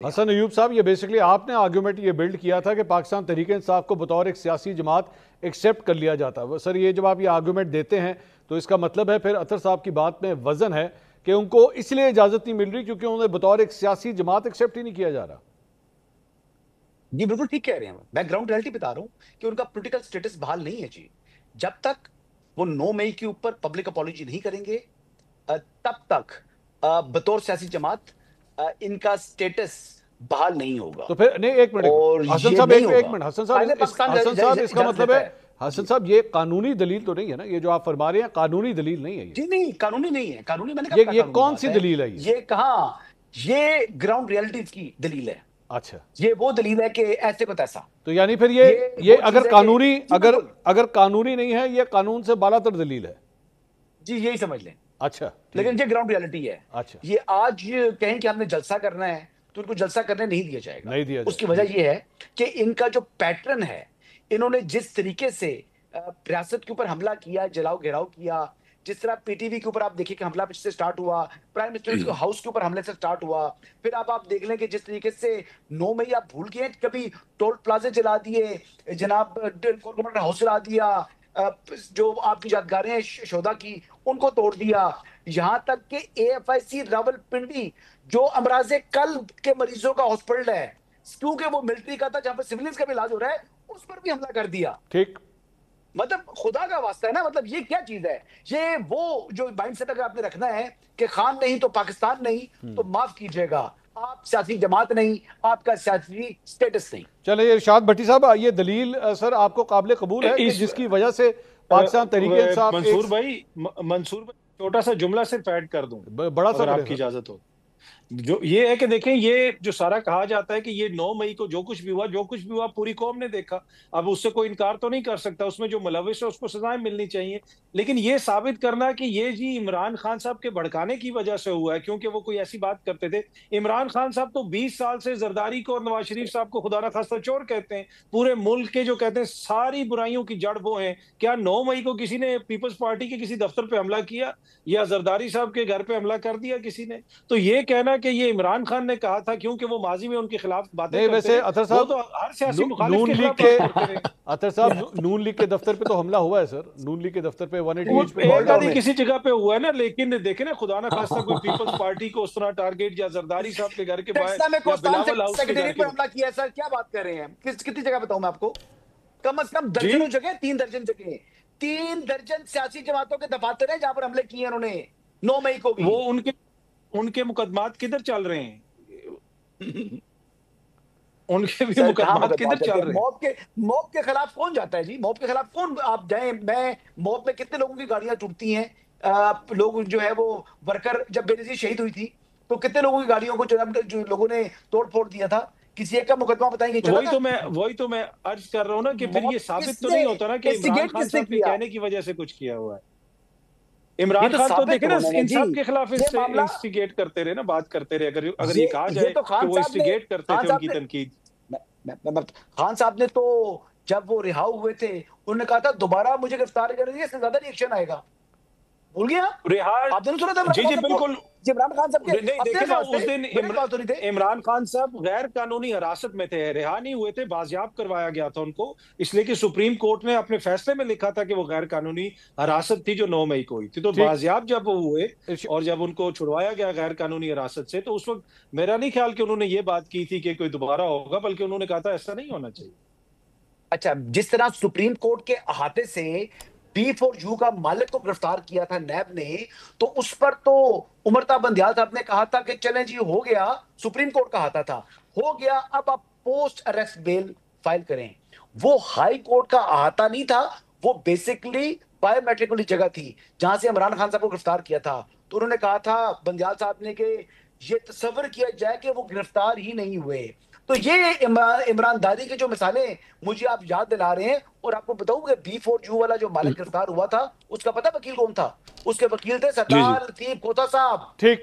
हसन अयूब साहब, ये बेसिकली आपने आर्गूमेंट ये बिल्ड किया था कि पाकिस्तान तहरीक इंसाफ को बतौर एक सियासी जमात एक्सेप्ट कर लिया जाता है। सर, ये जब आप ये आर्गूमेंट देते हैं तो इसका मतलब है फिर अतर साहब की बात में वजन है कि उनको इसलिए इजाजत नहीं मिल रही क्योंकि उन्हें बतौर एक सियासी जमात एक्सेप्ट ही नहीं किया जा रहा। जी बिल्कुल ठीक कह रहे हैं। मैं ग्राउंड रियलिटी बता रहा हूँ कि उनका पॉलिटिकल स्टेटस बहाल नहीं है जी। जब तक वो 9 मई के ऊपर पब्लिक अपॉलॉजी नहीं करेंगे, तब तक बतौर सियासी जमात इनका स्टेटस बहाल नहीं होगा। तो फिर नहीं, एक मिनट, और हसन ये साहब, नहीं एक होगा। मिनट, कायदे पाकिस्तान हसन साहब, इसका इजाजत मतलब देता है, है हसन जी। साहब, ये कानूनी दलील तो नहीं है ना, ये जो आप फरमा रहे हैं कानूनी दलील नहीं है। जी नहीं, कानूनी नहीं है। कानूनी, मैंने कब कहा ये कानूनी कौन बात सी है? दलील है ये? ये कहा, ये ग्राउंड रियलिटी की दलील है। अच्छा, ये वो दलील है कि ऐसे को तैसा। तो यानी फिर ये ये वो अगर चीज है कि कानूनी, जी अगर बिल्कुल, अगर कानूनी नहीं है, ये कानून से बालातर दलील है। जी यही समझ लें। अच्छा, ठीक लेकिन है। ये ग्राउंड रियलिटी है। अच्छा, ये आज कहें कि हमने जलसा करना है, तो उनको जलसा करने नहीं दिया जाएगा। नहीं दिया उसकी जाएगा, वजह ठीक। ये है कि इनका जो पैटर्न है, इन्होंने जिस तरीके से रियासत के ऊपर हमला किया, जलाओ घेराव किया, जिस तरह पीटीवी के ऊपर आप देखिए कि हमला से स्टार्ट हुआ, प्राइम मिनिस्टर हाउस के ऊपर हमले से स्टार्ट हुआ, फिर आप देख लें कि जिस तरीके से 9 मई आप भूल गए, कभी टोल प्लाजे जला दिए, जनाब गवर्नमेंट हाउस जला दिया, जो आपकी यादगारें हैं शोधा की, उनको तोड़ दिया। यहां तक कि एएफआईसी रावलपिंडी, जो अमराजे कल के मरीजों का हॉस्पिटल है, क्योंकि वो मिलिट्री का था जहां पर सिविलियंस का भी इलाज हो रहा है, उस पर भी हमला कर दिया। ठीक। मतलब खुदा का वास्ता है ना, मतलब ये क्या चीज है? ये वो जो माइंडसेट अगर आपने रखना है कि खान नहीं तो पाकिस्तान नहीं, तो माफ कीजिएगा, आप सियासी जमात नहीं, आपका सियासी स्टेटस नहीं। चलिए इरशाद भट्टी साहब, ये दलील सर आपको काबिल कबूल है कि इस जिसकी वजह से पाकिस्तान तहरीक इंसाफ एक मंसूर भाई, छोटा सा जुमला सिर्फ ऐड कर दूं, बड़ा सा अगर करें आपकी सर। इजाजत हो। जो ये है कि देखें, ये जो सारा कहा जाता है कि ये 9 मई को जो कुछ भी हुआ पूरी कौम ने देखा। अब उससे कोई इनकार तो नहीं कर सकता, उसमें जो मुलविस है उसको सजाएं मिलनी चाहिए। लेकिन ये साबित करना कि ये जी इमरान खान साहब के भड़काने की वजह से हुआ है, क्योंकि वो कोई ऐसी बात करते थे। इमरान खान साहब तो 20 साल से जरदारी को और नवाज शरीफ साहब को खुदा ना खास्ता चोर कहते हैं। पूरे मुल्क के जो कहते हैं सारी बुराइयों की जड़ वो है। क्या 9 मई को किसी ने पीपल्स पार्टी के किसी दफ्तर पे हमला किया, या जरदारी साहब के घर पे हमला कर दिया किसी ने? तो ये कहना कि ये इमरान खान ने कहा था क्योंकि वो माजी में उनके खिलाफ बातें नहीं, करते वैसे रहे, अतर वो साहब, तो हर सियासी मुखालिफ नून के लीग खिलाफ के, बात करते रहे। अतर साहब, नून लीग के दफ्तर पे तो हमला हुआ है सर, नून लीग के दफ्तर पे वो 188 पे भी एक हमला आधी हुआ मोल्डो है। में किसी जगह पे हुआ है ना, लेकिन देखे ना, खुदा ना खास्ता कोई पीपल्स पार्टी को उस तरह टारगेट, या जरदारी साहब के घर के बाहर, टेक्सला में या कोस्टान बिलावल हाउस के घर सेक्रेटेरिएट के पर बाहर। हमला किया है सर, क्या बात कर रहे हैं? कितनी जगह बताऊं मैं आपको? कम से कम जी, दर्जनों जगह, 3 दर्जन जगह, 3 दर्जन सियासी जमातों के दफातर हैं जहां पर हमले किए उन्होंने 9 मई को भी। वो उनके उनके मुकदमात किधर चल रहे हैं? उनके भी सर कहां मुकदमात मुकदमा किधर चलते चल हैं? रहे हैं? मॉब के खिलाफ कौन जाता है जी? मॉब के खिलाफ कौन आप जाएं? मैं मॉब में कितने लोगों की गाड़ियां टूटती हैं। लोग जो है वो वर्कर, जब बेनजीर शहीद हुई थी, तो कितने लोगों की गाड़ियों को जो लोगों ने तोड़ फोड़ दिया था। किसी एक का मुकदमा बताएंगे चला था? वही तो मैं अर्ज कर रहा हूं ना कि फिर मॉब ये साबित तो किसने नहीं होता ना कि इमरान इंस्टिगेट खान किसने साहब के किया? कहने की वजह से कुछ किया हुआ है। ये इमरान तो खान तो साबित देखे ना, होना है इन जी। सब के खिलाफ ये मामला, इंस्टिगेट करते रहे ना, बात करते रहे। अगर अगर ये ये कहा ये जाए तो कि वो इंस्टिगेट करते थे खान साहब उनकी ने तनकीद। खान साहब ने तो जब वो रिहा हुए थे, उन्होंने कहा था दोबारा मुझे गिरफ्तार करेंगे इससे ज्यादा रिएक्शन आएगा। भूल गया? रिहार, आपने नहीं सुना था इमरान जी खान जी साहब को? बिल्कुल। जी, इमरान खान साहब के नहीं अपने देखे ना, अल्फाज उस थे, दिन मेरे अल्फाज तो नहीं थे। इमरान खान साहब गैर कानूनी हिरासत में थे, रिहा नहीं हुए थे, बाजियाब करवाया गया था उनको। इसलिए कि सुप्रीम कोर्ट ने अपने फैसले में लिखा था कि वो गैर कानूनी हिरासत थी जो 9 मई को हुई थी। तो ठीक। बाजियाब जब वो हुए इर्श- और जब उनको छुड़वाया गया गैर कानूनी हिरासत से, तो उस वक्त मेरा नहीं ख्याल कि उन्होंने ये बात की थी कि कोई दोबारा होगा, बल्कि उन्होंने कहा था ऐसा नहीं होना चाहिए। अच्छा, जिस तरह सुप्रीम कोर्ट के अहाते से B4U का मालिक को गिरफ्तार किया था नैब ने, तो उस पर तो उमरता बंदियाल साहब ने कहा था कि चलें जी हो गया, सुप्रीम कोर्ट का अहाता था, हो गया, अब आप पोस्ट अरेस्ट बेल फाइल करें। वो हाई कोर्ट का अहाता नहीं था, वो बेसिकली बायोमेट्रिक वाली जगह थी जहां से इमरान खान साहब को गिरफ्तार किया था। तो उन्होंने कहा था बंदियाल साहब ने कि ये तस्वर किया जाए कि वो गिरफ्तार ही नहीं हुए। तो ये इमरानदारी की जो मिसालें मुझे आप याद दिला रहे हैं। और आपको बताऊं कि B4U वाला जो मालिक गिरफ्तार हुआ था, उसका पता वकील कौन था? उसके वकील थे जी जी। सरदार लतीफ कोता साहब। ठीक।